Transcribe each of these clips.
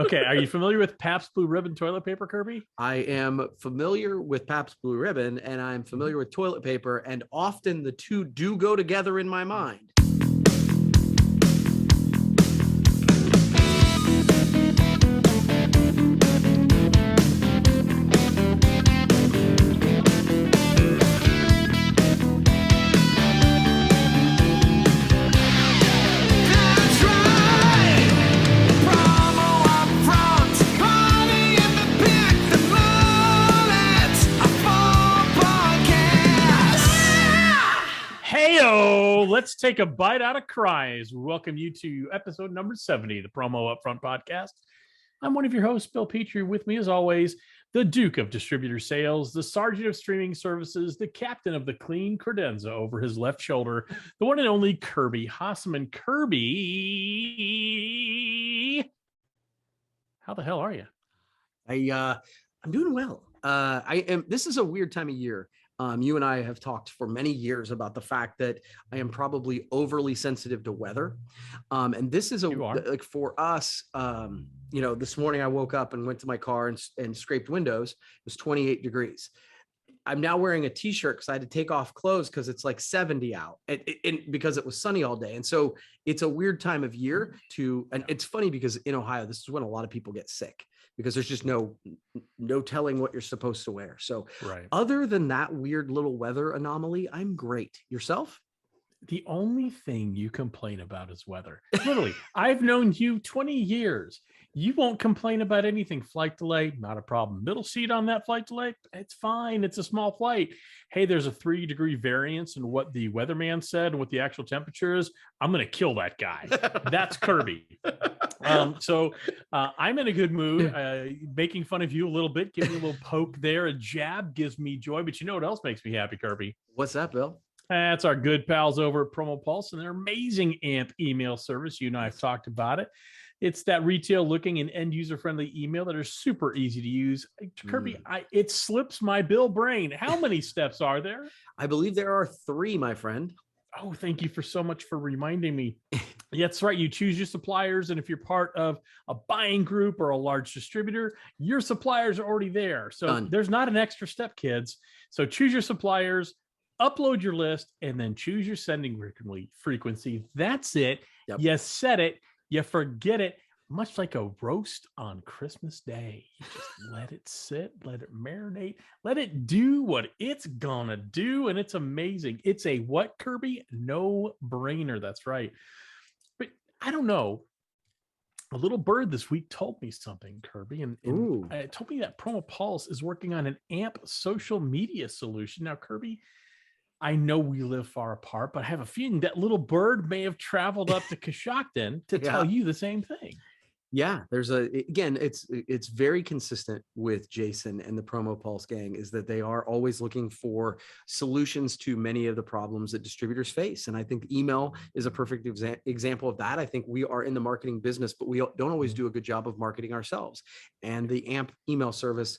Okay, are you familiar with Pabst Blue Ribbon toilet paper, Kirby? I am familiar with Pabst Blue Ribbon, and I'm familiar with toilet paper, and often the two do go together in my mind. Let's take a bite out of cries. We welcome you to episode number 70, the Promo Upfront podcast. I'm one of your hosts, Bill Petrie. With me, as always, the Duke of Distributor Sales, the Sergeant of Streaming Services, the Captain of the Clean Credenza over his left shoulder, the one and only Kirby Hasseman. Kirby, how the hell are you? I'm doing well. This is a weird time of year. You and I have talked for many years about the fact that I am probably overly sensitive to weather. And this is like for us, this morning I woke up and went to my car and scraped windows. It was 28 degrees. I'm now wearing a t-shirt because I had to take off clothes because it's like 70 out because it was sunny all day. And so it's a weird time of year and it's funny because in Ohio, this is when a lot of people get sick because there's just no telling what you're supposed to wear. So Other than that weird little weather anomaly, I'm great. Yourself? The only thing you complain about is weather. Literally, I've known you 20 years. You won't complain about anything. Flight delay, not a problem. Middle seat on that flight delay, it's fine. It's a small flight. Hey, there's a 3-degree variance in what the weatherman said and what the actual temperature is. I'm going to kill that guy. That's Kirby. So I'm in a good mood, making fun of you a little bit, giving you a little poke there. A jab gives me joy. But you know what else makes me happy, Kirby? What's that, Bill? That's our good pals over at Promo Pulse and their amazing AMP email service. You and I have talked about it. It's that retail looking and end user friendly email that are super easy to use. Kirby, it slips my Bill brain. How many steps are there? I believe there are 3, my friend. Oh, thank you so much for reminding me. That's right. You choose your suppliers. And if you're part of a buying group or a large distributor, your suppliers are already there. So There's not an extra step, kids. So choose your suppliers, upload your list, and then choose your sending frequency. That's it. Yep. You set it. You forget it, much like a roast on Christmas Day. You just let it sit, let it marinate, let it do what it's gonna do, and it's amazing. It's a what, Kirby? No-brainer. That's right. But I don't know. A little bird this week told me something, Kirby, and it told me that Promo Pulse is working on an AMP social media solution. Now, Kirby, I know we live far apart, but I have a feeling that little bird may have traveled up to Coshocton to tell you the same thing. Yeah, it's very consistent with Jason and the Promo Pulse gang is that they are always looking for solutions to many of the problems that distributors face. And I think email is a perfect example of that. I think we are in the marketing business, but we don't always do a good job of marketing ourselves. And the AMP email service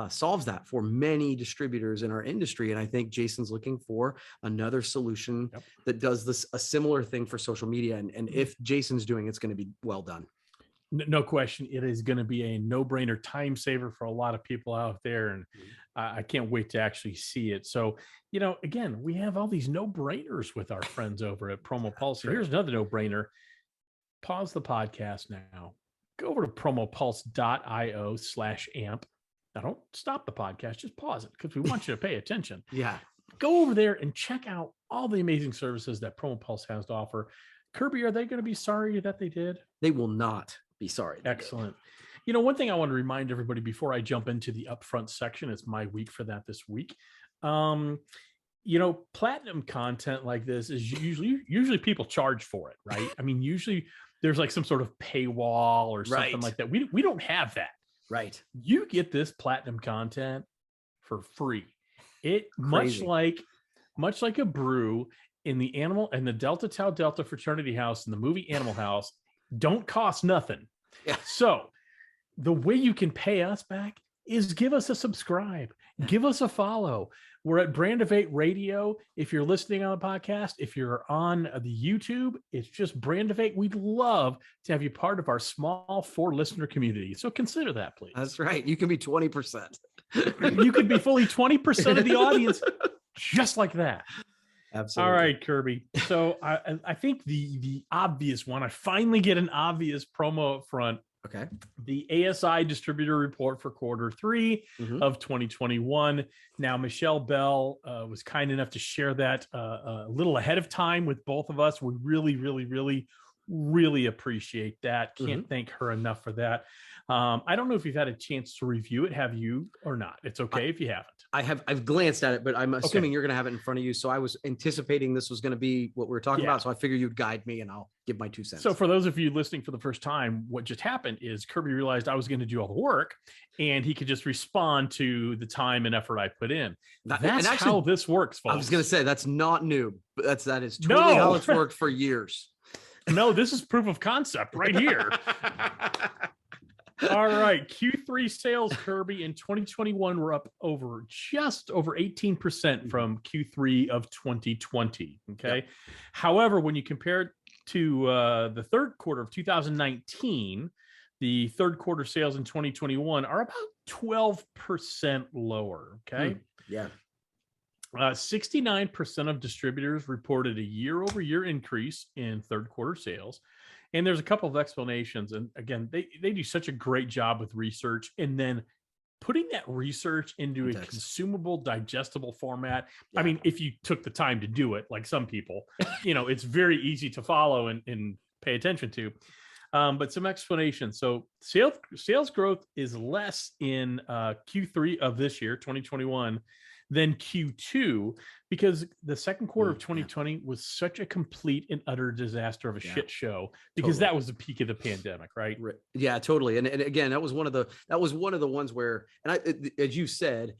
solves that for many distributors in our industry. And I think Jason's looking for another solution that does a similar thing for social media. And if Jason's doing it's going to be well done. No question. It is going to be a no-brainer time saver for a lot of people out there. And I can't wait to actually see it. So, again, we have all these no-brainers with our friends over at Promo Pulse. Here's another no-brainer. Pause the podcast now. Go over to promopulse.io/amp. Now, don't stop the podcast. Just pause it because we want you to pay attention. Go over there and check out all the amazing services that Promo Pulse has to offer. Kirby, are they going to be sorry that they did? They will not be sorry. Excellent. One thing I want to remind everybody before I jump into the upfront section, it's my week for that this week. Platinum content like this is usually people charge for it, right? I mean, usually there's like some sort of paywall or something like that. We don't have that. Right. You get this platinum content for free. Much like a brew in the Animal and the Delta Tau Delta fraternity house in the movie Animal House don't cost nothing. Yeah. So the way you can pay us back is give us a subscribe, give us a follow. We're at Brand of 8 Radio. If you're listening on the podcast, if you're on the YouTube, it's just Brand of 8. We'd love to have you part of our small 4 listener community. So consider that, please. That's right. You can be 20%. You could be fully 20% of the audience just like that. Absolutely. All right, Kirby. So I think the obvious one, I finally get an obvious promo up front. Okay. The ASI distributor report for Q3 of 2021. Now, Michelle Bell was kind enough to share that a little ahead of time with both of us. We really appreciate that. Can't thank her enough for that. I don't know if you've had a chance to review it. Have you or not? It's okay if you haven't. I've glanced at it, but I'm assuming you're going to have it in front of you. So I was anticipating this was going to be what we were talking about. So I figure you'd guide me and I'll give my 2 cents. So for those of you listening for the first time, what just happened is Kirby realized I was going to do all the work and he could just respond to the time and effort I put in. That's actually how this works, folks. I was going to say that's not new, but that is totally how it's worked for years. No, this is proof of concept right here. All right, Q3 sales, Kirby, in 2021 were up just over 18% from Q3 of 2020. Okay. Yep. However, when you compare it to the third quarter of 2019, the third quarter sales in 2021 are about 12% lower. Okay. Yeah. 69% of distributors reported a year-over-year increase in third quarter sales. And there's a couple of explanations. And again, they do such a great job with research and then putting that research into a consumable, digestible format. Yeah. I mean, if you took the time to do it, like some people, it's very easy to follow and pay attention to. But some explanation. So sales growth is less in Q3 of this year, 2021, than Q2, because the second quarter of 2020 was such a complete and utter disaster of a shit show, because that was the peak of the pandemic, right? Yeah, totally. And again, that was one of the ones where, and as you said,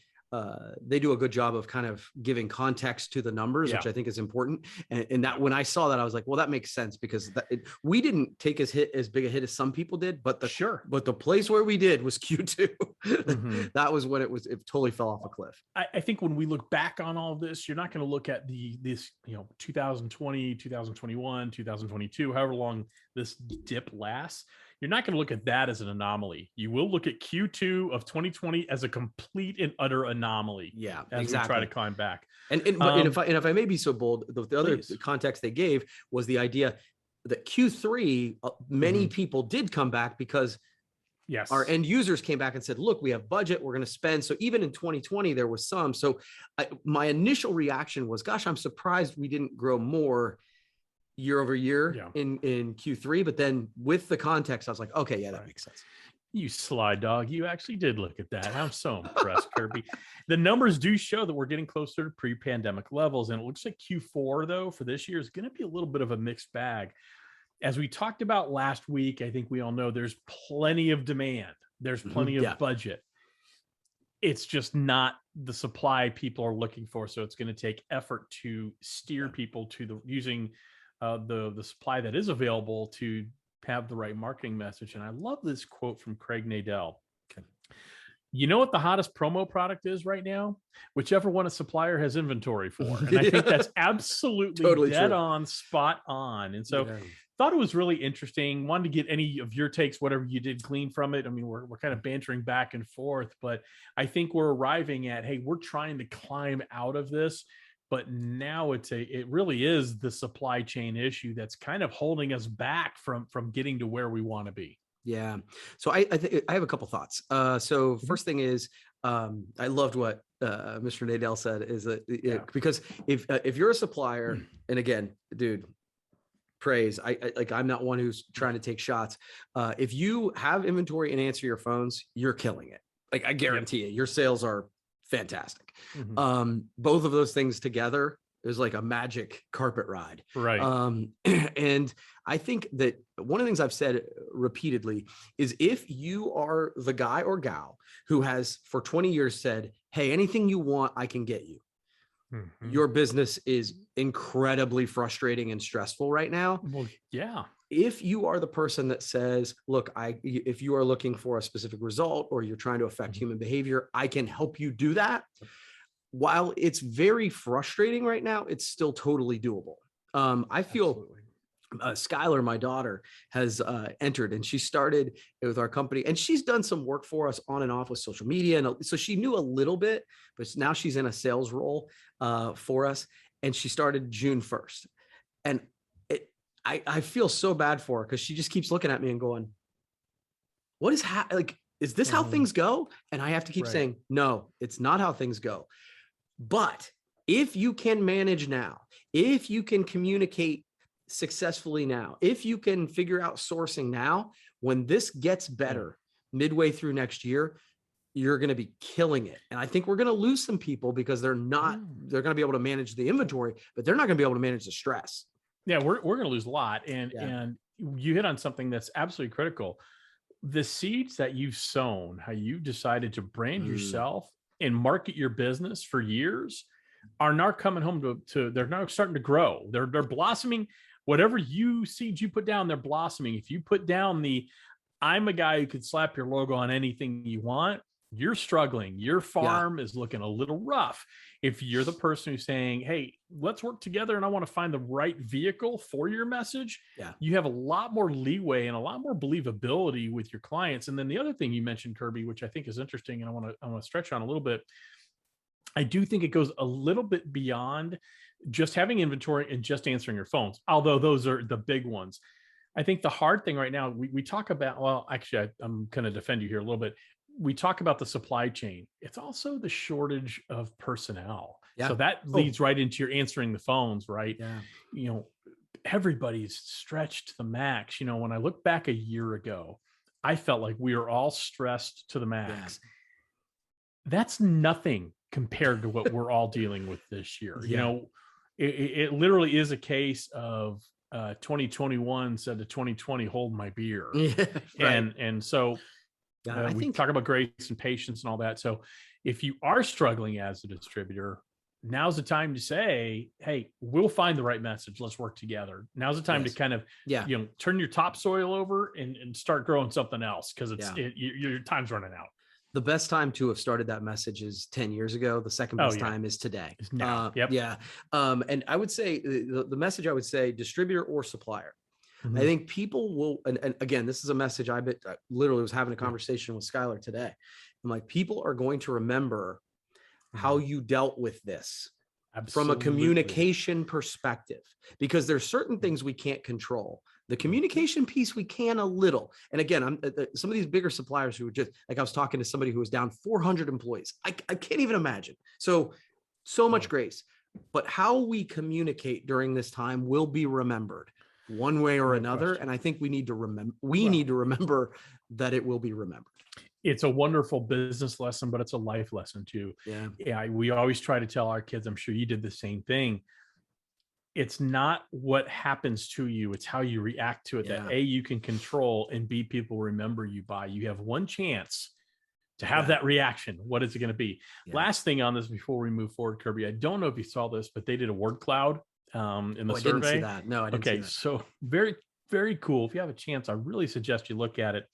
they do a good job of kind of giving context to the numbers, which I think is important. And that when I saw that, I was like, well, that makes sense, because we didn't take as big a hit as some people did, but the place where we did was Q2. That was when it totally fell off a cliff. I think when we look back on all of this, you're not going to look at this 2020, 2021, 2022, however long this dip lasts. You're not going to look at that as an anomaly. You will look at Q2 of 2020 as a complete and utter anomaly. Yeah, as we try to climb back. And if I may be so bold, the other context they gave was the idea that Q3, many people did come back because our end users came back and said, look, we have budget, we're going to spend. So even in 2020, there was some. So my initial reaction was, gosh, I'm surprised we didn't grow more year over year in Q3, but then with the context, I was like, okay, that makes sense. You sly dog, you actually did look at that. I'm so impressed, Kirby. The numbers do show that we're getting closer to pre-pandemic levels, and it looks like Q4 though for this year is going to be a little bit of a mixed bag. As we talked about last week, I think we all know there's plenty of demand, there's plenty of budget. It's just not the supply people are looking for, so it's going to take effort to steer people to using the supply that is available to have the right marketing message. And I love this quote from Craig Nadell. Okay. You know what the hottest promo product is right now? Whichever one a supplier has inventory for. And I think that's absolutely totally dead on, spot on. And so thought it was really interesting. Wanted to get any of your takes, whatever you did glean from it. I mean, we're kind of bantering back and forth, but I think we're arriving at, hey, we're trying to climb out of this. But now it really is the supply chain issue that's kind of holding us back from getting to where we want to be. Yeah. So I think I have a couple thoughts. So first thing is, I loved what Mr. Nadell said is that because if you're a supplier, and again, dude, praise, I'm not one who's trying to take shots. If you have inventory and answer your phones, you're killing it. Like I guarantee you, your sales are fantastic. Both of those things together is like a magic carpet ride. Right. And I think that one of the things I've said repeatedly is if you are the guy or gal who has for 20 years said, hey, anything you want, I can get you. Your business is incredibly frustrating and stressful right now. Well, yeah. If you are the person that says, look, if you are looking for a specific result or you're trying to affect human behavior, I can help you do that. while it's very frustrating right now, it's still totally doable. I feel Skylar, my daughter, has entered, and she started with our company, and she's done some work for us on and off with social media. And so she knew a little bit, but now she's in a sales role for us. And she started June 1st. And I feel so bad for her because she just keeps looking at me and going, what is like, is this how things go? And I have to keep saying, no, it's not how things go. But if you can manage now, if you can communicate successfully now, if you can figure out sourcing now, when this gets better midway through next year, you're going to be killing it. And I think we're going to lose some people because they're going to be able to manage the inventory, but they're not going to be able to manage the stress. Yeah, we're going to lose a lot. And you hit on something that's absolutely critical. The seeds that you've sown, how you've decided to brand yourself and market your business for years, are now coming home to they're now starting to grow. They're blossoming. Whatever seeds you put down, they're blossoming. If you put down I'm a guy who could slap your logo on anything you want, you're struggling. Your farm is looking a little rough. If you're the person who's saying, hey, let's work together and I want to find the right vehicle for your message, you have a lot more leeway and a lot more believability with your clients. And then the other thing you mentioned, Kirby, which I think is interesting, and I want to stretch on a little bit. I do think it goes a little bit beyond just having inventory and just answering your phones, although those are the big ones. I think the hard thing right now, we talk about, well, actually, I'm going to defend you here a little bit. We talk about the supply chain. It's also the shortage of personnel. So that leads right into your answering the phones, right? Everybody's stretched to the max. When I look back a year ago, I felt like we were all stressed to the max. That's nothing compared to what we're all dealing with this year. It literally is a case of 2021 said to 2020, hold my beer. And so we talk about grace and patience and all that. So if you are struggling as a distributor, now's the time to say, hey, we'll find the right message. Let's work together. Now's the time to kind of, turn your topsoil over and start growing something else, because your time's running out. The best time to have started that message is 10 years ago. The second best time is today. It's now. And I would say the message, I would say distributor or supplier. I think people will, and again, this is a message I literally was having a conversation with Skylar today. I'm like, people are going to remember how you dealt with this from a communication perspective, because there's certain things we can't control. The communication piece we can a little. And again, some of these bigger suppliers who were just like, I was talking to somebody who was down 400 employees. I can't even imagine. So much grace, but how we communicate during this time will be remembered one way or another. And I think we need to remember that it will be remembered. It's a wonderful business lesson, but it's a life lesson too. We always try to tell our kids, I'm sure you did the same thing. It's not what happens to you, it's how you react to it that A, you can control, and B, people remember you by. You have one chance to have that reaction. What is it going to be? Last thing on this before we move forward, Kirby, I don't know if you saw this, but they did a word cloud in the survey. I didn't see that. No, I didn't see that. So very, very cool. If you have a chance, I really suggest you look at it.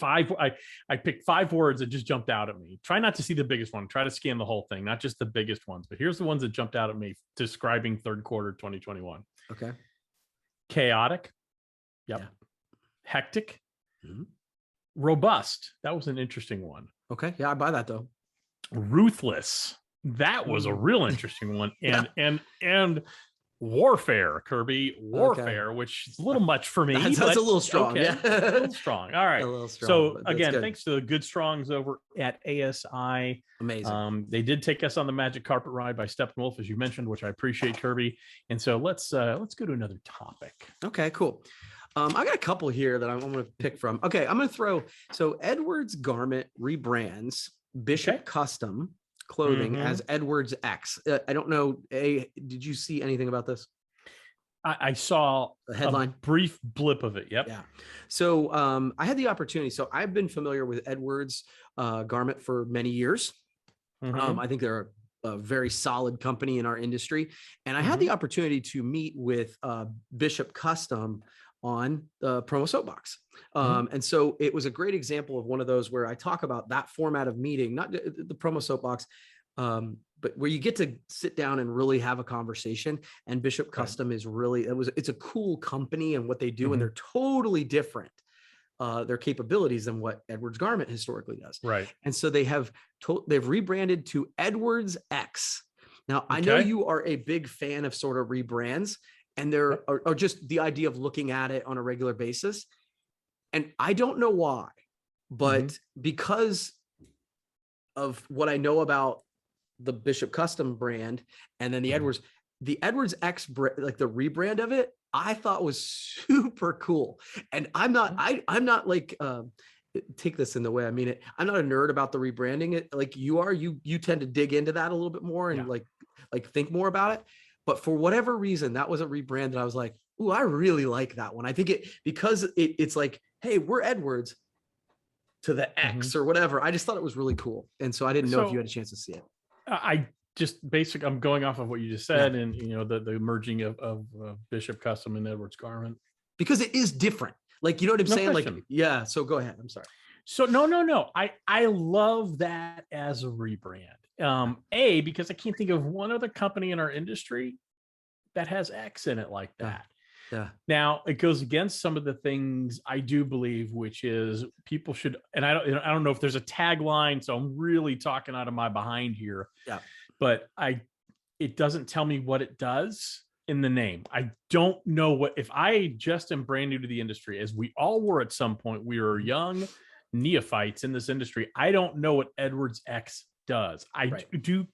I picked 5 words that just jumped out at me. Try not to see the biggest one. Try to scan the whole thing, not just the biggest ones. But here's the ones that jumped out at me describing third quarter 2021. Okay. Chaotic. Hectic. Robust. That was an interesting one. Okay. Yeah, I buy that though. Ruthless. That was a real interesting one. And warfare, Kirby, which is a little much for me. That's a little strong. A little strong. All right. A little strong, so again, thanks to the good strongs over at ASI. Amazing. They did take us on the magic carpet ride by Steppenwolf, as you mentioned, which I appreciate, Kirby. And so let's go to another topic. Okay, cool. I got a couple here that I'm going to pick from. Okay, I'm going to throw. So Edwards Garment rebrands Bishop Custom Clothing as Edwards X. I don't know. Did you see anything about this? I saw the headline, a brief blip of it. Yep. Yeah. So I had the opportunity. So I've been familiar with Edwards Garment for many years. I think they're a very solid company in our industry. And I had the opportunity to meet with Bishop Custom on the Promo Soapbox. And so it was a great example of one of those where I talk about that format of meeting, not the Promo Soapbox, but where you get to sit down and really have a conversation. And Bishop Custom is really, it's a cool company and what they do, and they're totally different, their capabilities than what Edwards Garment historically does. Right. And so they've rebranded to Edwards X. Now, I know you are a big fan of sort of rebrands, and or just the idea of looking at it on a regular basis. And I don't know why, but because of what I know about the Bishop Custom brand and then the Edwards X, like the rebrand of it, I thought was super cool. And I'm not like, take this in the way I mean it, I'm not a nerd about the rebranding it like you are. You tend to dig into that a little bit more and like think more about it. But for whatever reason, that was a rebrand that I was like, ooh, I really like that one. I think because it's like, hey, we're Edwards to the X or whatever. I just thought it was really cool. And so I didn't know if you had a chance to see it. I'm going off of what you just said, and the merging of Bishop Custom and Edwards Garment, because it is different. Like, you know what I'm saying? Question. Like, yeah. So go ahead. I'm sorry. So no. I love that as a rebrand. Because I can't think of one other company in our industry that has X in it like that. Yeah. Now it goes against some of the things I do believe, which is people should, and I don't know if there's a tagline, so I'm really talking out of my behind here. Yeah. But it doesn't tell me what it does in the name. I don't know if I just am brand new to the industry, as we all were at some point. We were young neophytes in this industry. I don't know what Edwards X does. I do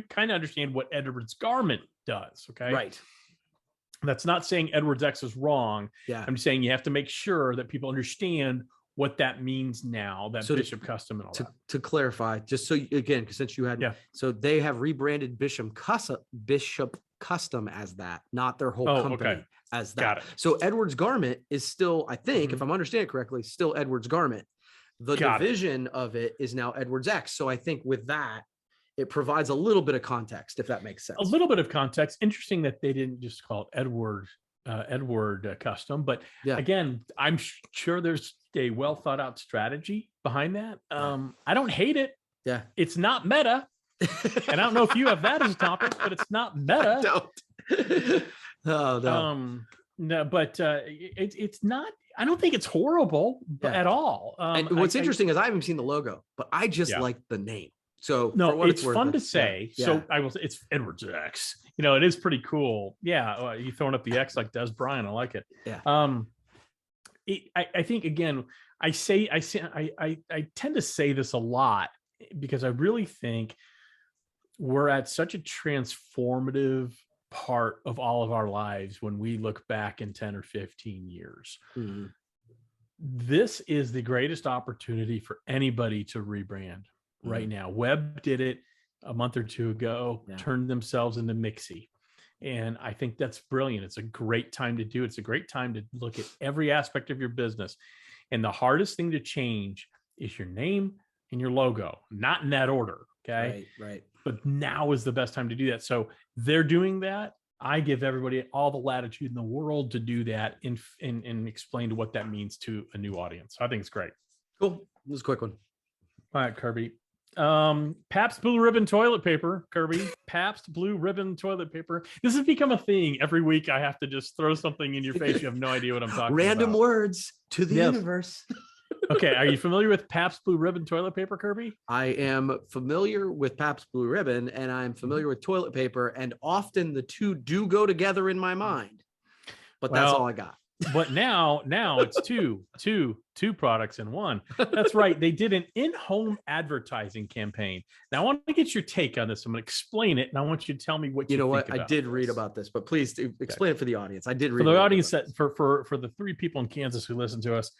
kind of understand what Edwards Garment does. Okay. Right. That's not saying Edwards X is wrong. Yeah. I'm saying you have to make sure that people understand what that means now, that Bishop Custom and all that. To clarify, just so again, because since you had, so they have rebranded Bishop Custom as that, not their whole company as that. Got it. So Edwards Garment is still, I think, if I'm understanding correctly, still Edwards Garment. The division of it is now Edwards X. So I think with that, it provides a little bit of context, if that makes sense. A little bit of context. Interesting that they didn't just call it Edward Custom, but again, I'm sure there's a well thought out strategy behind that. I don't hate it. Yeah, it's not meta, and I don't know if you have that as a topic, but it's not meta. I don't. Oh no. No, but it's not. I don't think it's horrible at all. And what's interesting is I haven't seen the logo, but I just like the name. So no, it's fun to say. Yeah. So I will say it's Edwards X. It is pretty cool. Yeah, you throwing up the X like Des Bryant. I like it. Yeah. I think again, I tend to say this a lot because I really think we're at such a transformative part of all of our lives when we look back in 10 or 15 years. Mm-hmm. This is the greatest opportunity for anybody to rebrand right now. Webb did it a month or two ago, turned themselves into Mixie. And I think that's brilliant. It's a great time to do it. It's a great time to look at every aspect of your business. And the hardest thing to change is your name and your logo, not in that order. Okay. Right. But now is the best time to do that. So they're doing that. I give everybody all the latitude in the world to do that and explain to what that means to a new audience. I think it's great. Cool. This is a quick one. All right, Kirby. Pabst Blue Ribbon toilet paper, Kirby. Pabst Blue Ribbon toilet paper. This has become a thing. Every week I have to just throw something in your face. You have no idea what I'm talking about. Random words to the universe. Okay. Are you familiar with Pabst Blue Ribbon toilet paper, Kirby? I am familiar with Pabst Blue Ribbon, and I'm familiar with toilet paper, and often the two do go together in my mind. But that's all I got. But now it's two products in one. That's right. They did an in-home advertising campaign. Now I want to get your take on this. I'm going to explain it, and I want you to tell me what you know. What I did read about this, but please explain it for the audience. I did read for the audience that for the 3 people in Kansas who listen to us.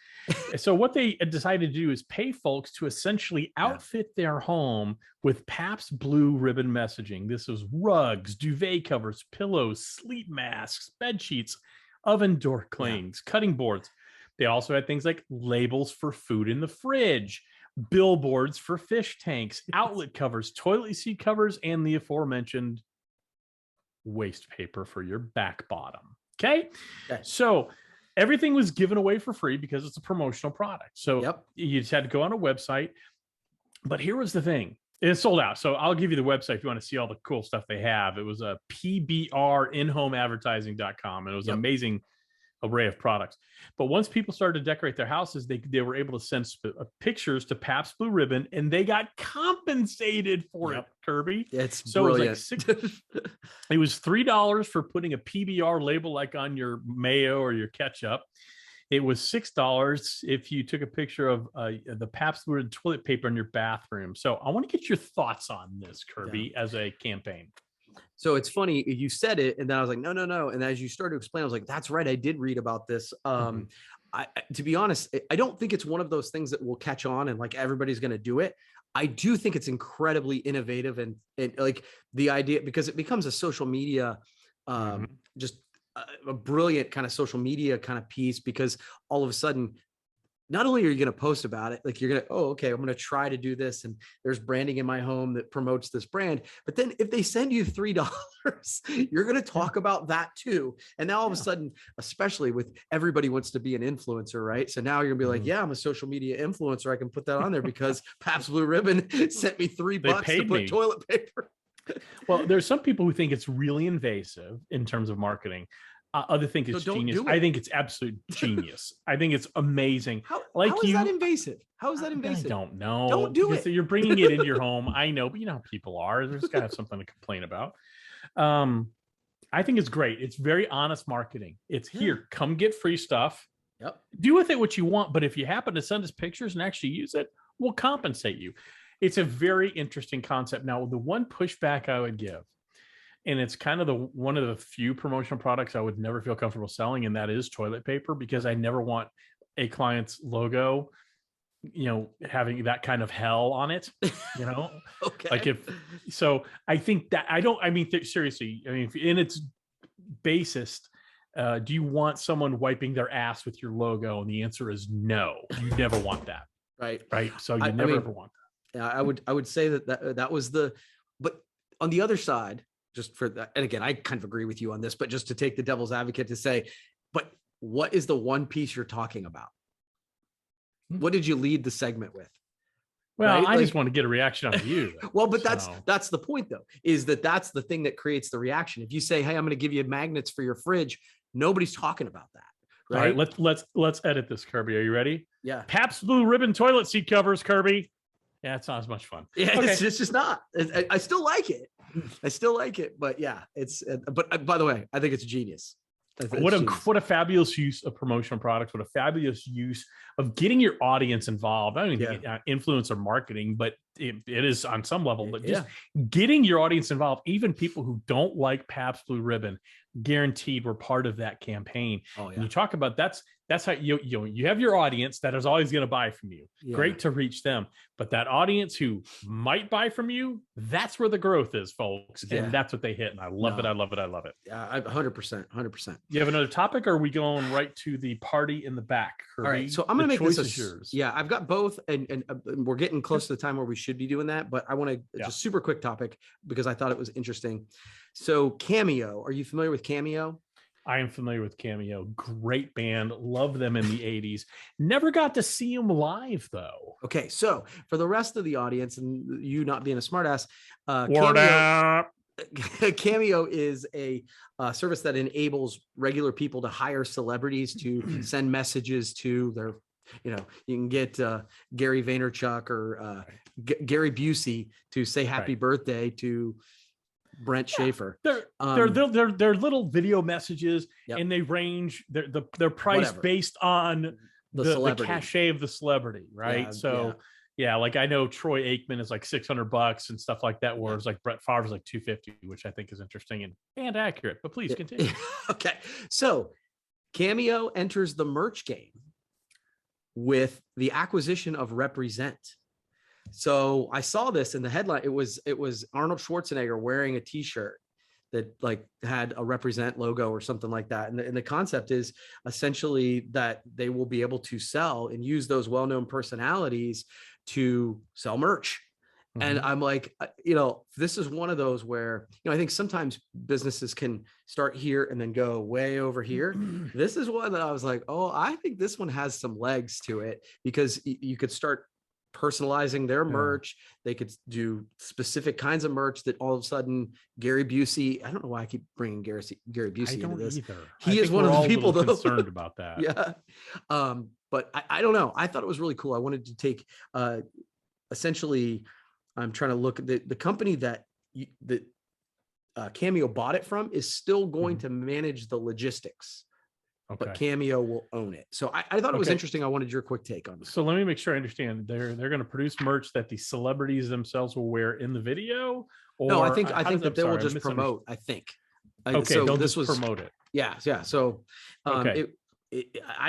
So what they decided to do is pay folks to essentially outfit their home with Pabst Blue Ribbon messaging. This is rugs, duvet covers, pillows, sleep masks, bed sheets, oven door clings, cutting boards. They also had things like labels for food in the fridge, billboards for fish tanks, outlet covers, toilet seat covers, and the aforementioned waste paper for your back bottom. Okay. So everything was given away for free because it's a promotional product. So you just had to go on a website. But here was the thing. It's sold out. So I'll give you the website if you want to see all the cool stuff they have. It was a pbrinhomeadvertising.com, and it was an amazing array of products. But once people started to decorate their houses, they were able to send pictures to Pabst Blue Ribbon, and they got compensated for it, Kirby. It's so brilliant. It was $3 for putting a PBR label like on your mayo or your ketchup. It was $6 if you took a picture of the Pabst Blue Ribbon toilet paper in your bathroom. So I want to get your thoughts on this, Kirby, as a campaign. So it's funny, you said it, and then I was like, no. And as you started to explain, I was like, that's right, I did read about this. To be honest, I don't think it's one of those things that will catch on and like everybody's going to do it. I do think it's incredibly innovative and like the idea, because it becomes a social media, just a brilliant kind of social media kind of piece, because all of a sudden, not only are you going to post about it, like you're going to, oh, okay, I'm going to try to do this. And there's branding in my home that promotes this brand. But then if they send you $3, you're going to talk about that too. And now all of a sudden, especially with everybody wants to be an influencer, right? So now you're going to be like, yeah, I'm a social media influencer. I can put that on there because Pabst Blue Ribbon sent me $3 to put toilet paper. Well, there's some people who think it's really invasive in terms of marketing. Other think it's genius. I think it's absolute genius. I think it's amazing. How is that invasive? How is that invasive? I don't know. Don't do it. You're bringing it into your home. I know, but you know how people are. There's got to have something to complain about. I think it's great. It's very honest marketing. It's here. Come get free stuff. Yep. Do with it what you want. But if you happen to send us pictures and actually use it, we'll compensate you. It's a very interesting concept. Now, the one pushback I would give, and it's kind of one of the few promotional products I would never feel comfortable selling, and that is toilet paper, because I never want a client's logo, having that kind of hell on it, Okay. Like I think that seriously, in its basest, do you want someone wiping their ass with your logo? And the answer is no, you never want that. Right. So you never ever want that. Yeah, I would say that was but on the other side, just for that, and again, I kind of agree with you on this, but just to take the devil's advocate to say, but what is the one piece you're talking about? What did you lead the segment with? Well, right? I just want to get a reaction out of you. Well, but that's the point though, is that's the thing that creates the reaction. If you say, hey, I'm going to give you magnets for your fridge, nobody's talking about that. Right. All right, let's edit this, Kirby. Are you ready? Yeah. Pabst Blue Ribbon toilet seat covers, Kirby. Yeah, it's not as much fun. Yeah, okay. It's just not. I still like it. But yeah, but by the way, I think it's genius. What a fabulous use of promotional products. What a fabulous use of getting your audience involved. I don't even think influencer marketing, but it is on some level, but just getting your audience involved, even people who don't like Pabst Blue Ribbon, guaranteed we're part of that campaign. Oh, yeah. And you talk about that's how you have your audience that is always going to buy from you. Yeah. Great to reach them, but that audience who might buy from you, that's where the growth is, folks. And that's what they hit. And I love it. I love it. I love it. Yeah, 100%. You have another topic, or are we going right to the party in the back? Kirby? All right. So I'm going to make this yours. Yeah, I've got both, and we're getting close to the time where we should be doing that, but I want to just super quick topic because I thought it was interesting. So Cameo, are you familiar with Cameo? I am familiar with Cameo. Great band. Love them in the 80s. Never got to see them live, though. Okay, so for the rest of the audience, and you not being a smartass, Cameo is a service that enables regular people to hire celebrities to send messages to their, you can get Gary Vaynerchuk or Gary Busey to say happy birthday to Brent Schaefer. They're little video messages, and they range. They're priced based on the cachet of the celebrity, right? Like I know Troy Aikman is like $600 and stuff like that, whereas like Brett Favre is like $250, which I think is interesting and accurate. But please continue. Okay, so Cameo enters the merch game with the acquisition of Represent. So I saw this in the headline. It was Arnold Schwarzenegger wearing a t-shirt that like had a Represent logo or something like that. And the concept is essentially that they will be able to sell and use those well-known personalities to sell merch. Mm-hmm. And I'm like, this is one of those where, I think sometimes businesses can start here and then go way over here. This is one that I was like, oh, I think this one has some legs to it, because you could start personalizing their merch. They could do specific kinds of merch that all of a sudden Gary Busey, I don't know why I keep bringing Gary Busey into this. Either. He is one of the people though concerned about that. Yeah. But I don't know. I thought it was really cool. I wanted to take essentially, I'm trying to look at the company that Cameo bought it from is still going to manage the logistics. But Cameo will own it. So I thought it was interesting. I wanted your quick take on this. So let me make sure I understand. They're going to produce merch that the celebrities themselves will wear in the video. Or no, I think that they will just promote. I think. Okay, so they'll just promote it. Yeah. So I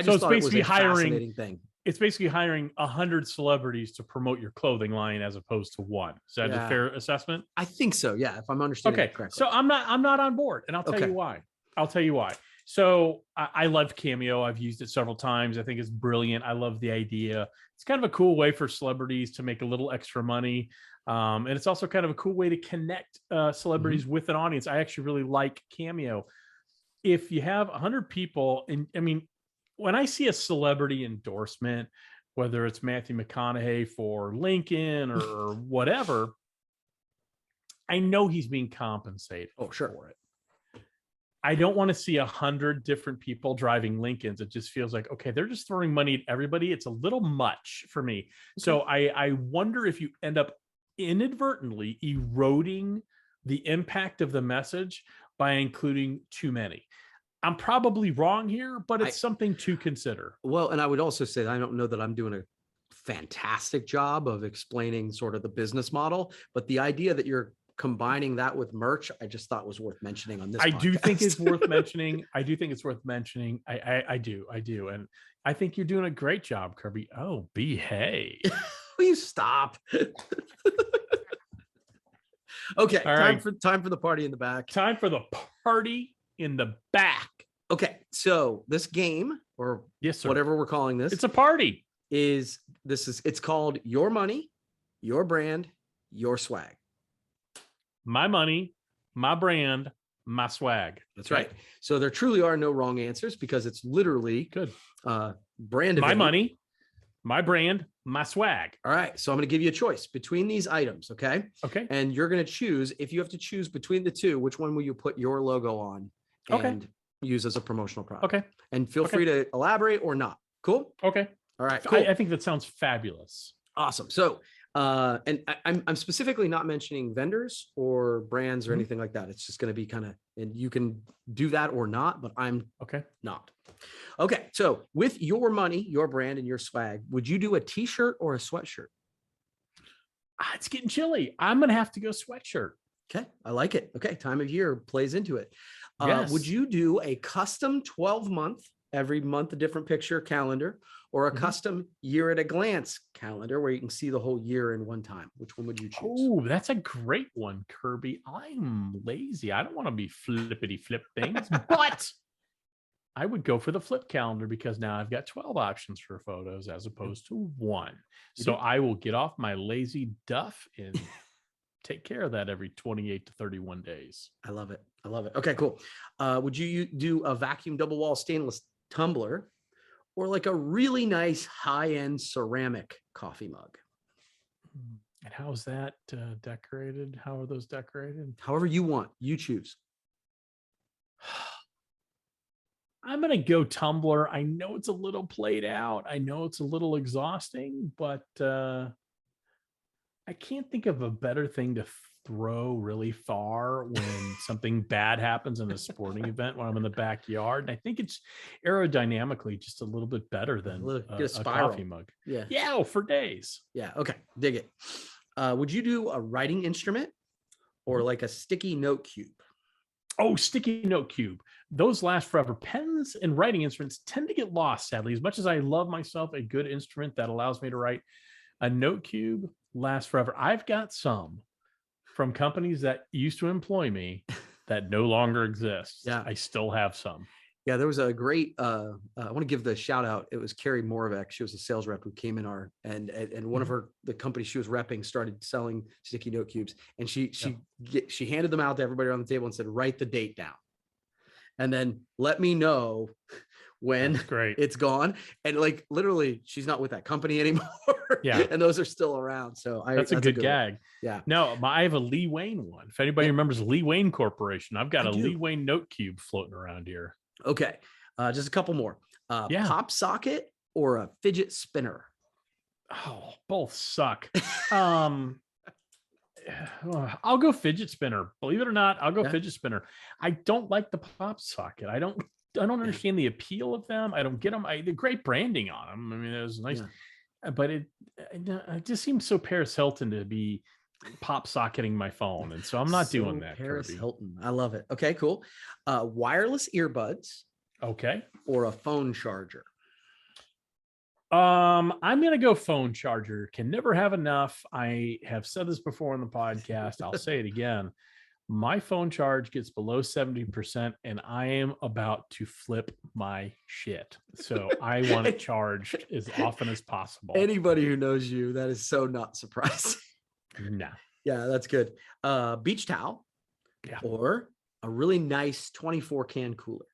just so thought it was a fascinating thing. It's basically hiring 100 celebrities to promote your clothing line as opposed to one. Is that a fair assessment? I think so. Yeah, if I'm understanding it correctly. So I'm not on board, and I'll tell you why. So I love Cameo. I've used it several times. I think it's brilliant. I love the idea. It's kind of a cool way for celebrities to make a little extra money. And it's also kind of a cool way to connect celebrities with an audience. I actually really like Cameo. If you have 100 people, and I mean, when I see a celebrity endorsement, whether it's Matthew McConaughey for Lincoln or whatever, I know he's being compensated for it. I don't want to see 100 different people driving Lincolns. It just feels like, okay, they're just throwing money at everybody. It's a little much for me. Okay. So I wonder if you end up inadvertently eroding the impact of the message by including too many. I'm probably wrong here, but it's something to consider. Well, and I would also say that I don't know that I'm doing a fantastic job of explaining sort of the business model, but the idea that you're combining that with merch, I just thought was worth mentioning on this podcast. I do think it's worth mentioning. I do. And I think you're doing a great job, Kirby. Oh, behave. Will you stop? Okay. Time for the party in the back. Time for the party in the back. Okay. So this game, or whatever we're calling this, it's a party. It's called Your Money, Your Brand, Your Swag. My money, my brand, my swag. That's right. So there truly are no wrong answers because it's literally brand. My money, my brand, my swag. All right. So I'm going to give you a choice between these items. Okay. Okay. And you're going to choose, if you have to choose between the two, which one will you put your logo on and use as a promotional product? Okay. And feel free to elaborate or not. Cool. Okay. All right. Cool. I think that sounds fabulous. Awesome. So, and I'm specifically not mentioning vendors or brands or anything like that. It's just going to be kind of, and you can do that or not, but I'm not. Okay. So with your money, your brand, and your swag, would you do a t-shirt or a sweatshirt? It's getting chilly. I'm going to have to go sweatshirt. Okay. I like it. Okay. Time of year plays into it. Yes. Would you do a custom 12-month, every month a different picture calendar, or a custom year at a glance calendar where you can see the whole year in one time? Which one would you choose? Oh, that's a great one, Kirby. I'm lazy. I don't want to be flippity flip things, but I would go for the flip calendar because now I've got 12 options for photos as opposed to one. So I will get off my lazy duff and take care of that every 28 to 31 days. I love it. I love it. Okay, cool. Would you do a vacuum double wall stainless tumbler or like a really nice high-end ceramic coffee mug? And how is that decorated? How are those decorated? However you want. You choose. I'm going to go tumbler. I know it's a little played out. I know it's a little exhausting, but I can't think of a better thing to throw really far when something bad happens in a sporting event when I'm in the backyard. And I think it's aerodynamically just a little bit better than a coffee mug. Yeah, for days. Yeah. Okay. Dig it. Would you do a writing instrument or like a sticky note cube? Oh, sticky note cube. Those last forever. Pens and writing instruments tend to get lost, sadly. As much as I love myself a good instrument that allows me to write, a note cube lasts forever. I've got some from companies that used to employ me that no longer exist. Yeah. I still have some. Yeah, there was a great, I want to give the shout out. It was Carrie Moravec. She was a sales rep who came in and one of the companies she was repping started selling sticky note cubes. And she handed them out to everybody around the table and said, write the date down. And then let me know when That's great. it's gone. And like literally she's not with that company anymore. Yeah. And those are still around. So That's a good gag. One. Yeah. No, I have a Lee Wayne one. If anybody remembers Lee Wayne Corporation, I've got I a do. Lee Wayne note cube floating around here. Okay. Just a couple more. Pop socket or a fidget spinner? Oh, both suck. I'll go fidget spinner. Believe it or not, I'll go fidget spinner. I don't like the pop socket. I don't understand the appeal of them. I don't get them. The great branding on them. I mean, it was nice, but it just seems so Paris Hilton to be pop socketing my phone, and so I'm not doing that. Paris Kirby. Hilton. I love it. Okay, cool. Wireless earbuds. Okay. Or a phone charger. I'm gonna go phone charger. Can never have enough. I have said this before on the podcast. I'll say it again. My phone charge gets below 70%, and I am about to flip my shit. So I want it charged as often as possible. Anybody who knows you, that is so not surprising. Nah. Yeah, that's good. Beach towel. Yeah. Or a really nice 24 can cooler.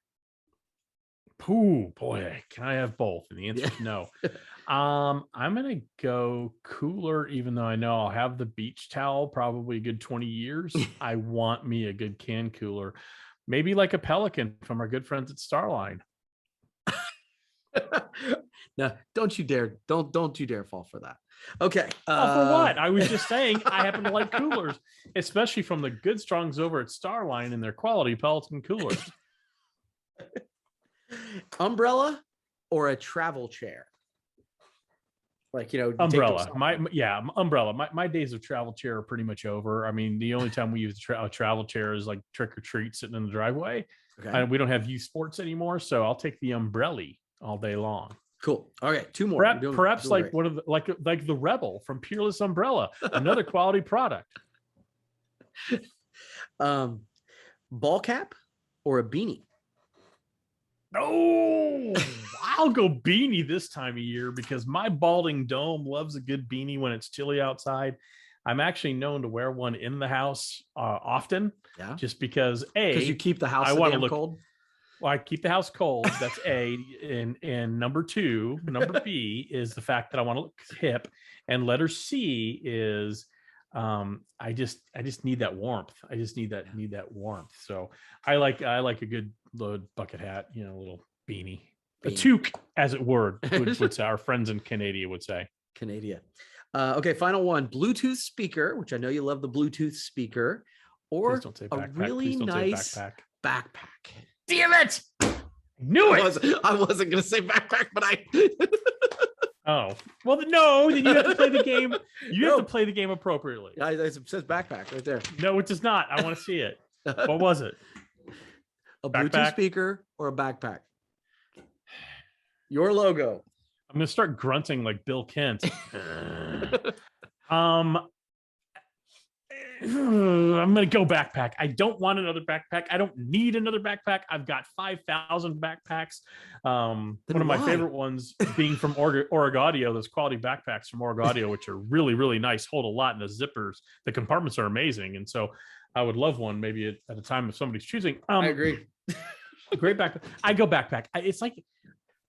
Ooh, boy, can I have both? And the answer is no. I'm gonna go cooler, even though I know I'll have the beach towel probably a good 20 years. I want me a good can cooler, maybe like a Pelican from our good friends at Starline. No, don't you dare fall for that. Okay. For what? I was just saying I happen to like coolers, especially from the good strongs over at Starline and their quality Pelican coolers. Umbrella or a travel chair? Like, umbrella. Umbrella. My days of travel chair are pretty much over. I mean, the only time we use a travel chair is like trick or treat sitting in the driveway. Okay. We don't have youth sports anymore, so I'll take the umbrella all day long. Cool. Okay, two more. Perhaps like great. One of the, like the Rebel from Peerless Umbrella, another quality product. Ball cap or a beanie? Oh, I'll go beanie this time of year because my balding dome loves a good beanie when it's chilly outside. I'm actually known to wear one in the house often, just because you keep the house cold. Well, I keep the house cold. That's A. And number B is the fact that I want to look hip, and letter C is I just need that warmth. I just need that warmth. So I like a good load bucket hat, a little beanie. A toque, as it were, would say our friends in Canada would say. Canada. Okay, final one. Bluetooth speaker, which I know you love the Bluetooth speaker, or a really nice backpack. Damn it! Knew it. I wasn't going to say backpack, but I. Oh, well, no, then you have to play the game. You have to play the game appropriately. It says backpack right there. No, it does not. I want to see it. What was it? A Bluetooth speaker or a backpack? Your logo. I'm going to start grunting like Bill Kent. I'm going to go backpack. I don't want another backpack. I don't need another backpack. I've got 5,000 backpacks. One of my favorite ones being from Audio, those quality backpacks from Audio, which are really, really nice, hold a lot, and the zippers, the compartments are amazing. And so I would love one maybe at a time if somebody's choosing. I agree. Great backpack. I go backpack. It's like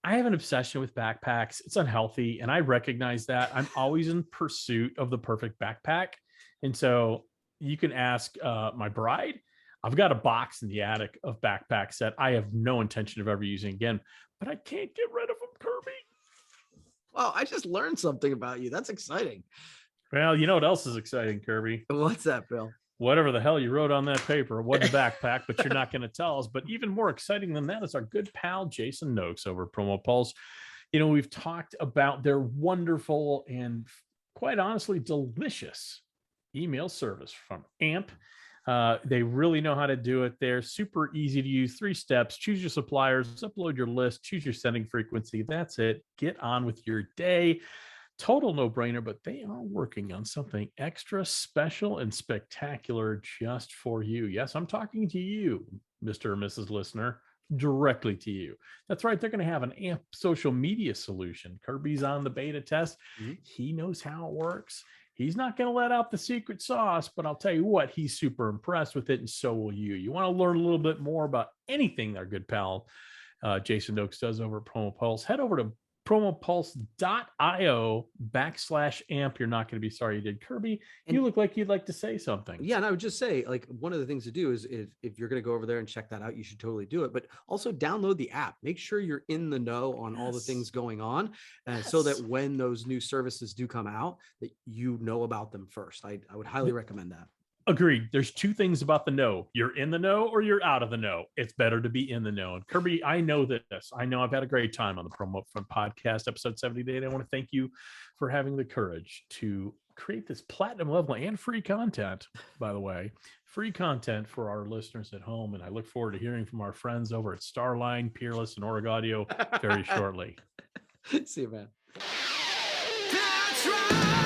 I have an obsession with backpacks. It's unhealthy, and I recognize that. I'm always in pursuit of the perfect backpack. And so you can ask my bride. I've got a box in the attic of backpacks that I have no intention of ever using again, but I can't get rid of them, Kirby. Well, I just learned something about you. That's exciting. Well, you know what else is exciting, Kirby? What's that, Bill? Whatever the hell you wrote on that paper wasn't a backpack, but you're not going to tell us. But even more exciting than that is our good pal, Jason Noakes over at Promo Pulse. We've talked about their wonderful and quite honestly, delicious email service from AMP. They really know how to do it. They're super easy to use. 3 steps: choose your suppliers, upload your list, choose your sending frequency. That's it. Get on with your day. Total no-brainer, but they are working on something extra special and spectacular just for you. Yes, I'm talking to you, Mr. or Mrs. Listener, directly to you. That's right. They're going to have an AMP social media solution. Kirby's on the beta test. Mm-hmm. He knows how it works. He's not going to let out the secret sauce, but I'll tell you what, he's super impressed with it, and so will you. You want to learn a little bit more about anything our good pal Jason Noakes does over at Promo Pulse. Head over to promopulse.io/amp. You're not going to be sorry you did. Kirby, you look like you'd like to say something. Yeah, and I would just say, like, one of the things to do is if you're going to go over there and check that out, you should totally do it. But also download the app. Make sure you're in the know on all the things going on, so that when those new services do come out, that you know about them first. I would highly recommend that. Agreed. There's two things about the know. You're in the know or you're out of the know. It's better to be in the know. And Kirby, I know this. I know I've had a great time on the Promo UPFront podcast, episode 78. I want to thank you for having the courage to create this platinum level and free content, by the way, free content for our listeners at home. And I look forward to hearing from our friends over at Starline, Peerless, and Org Audio very shortly. See you, man. That's right.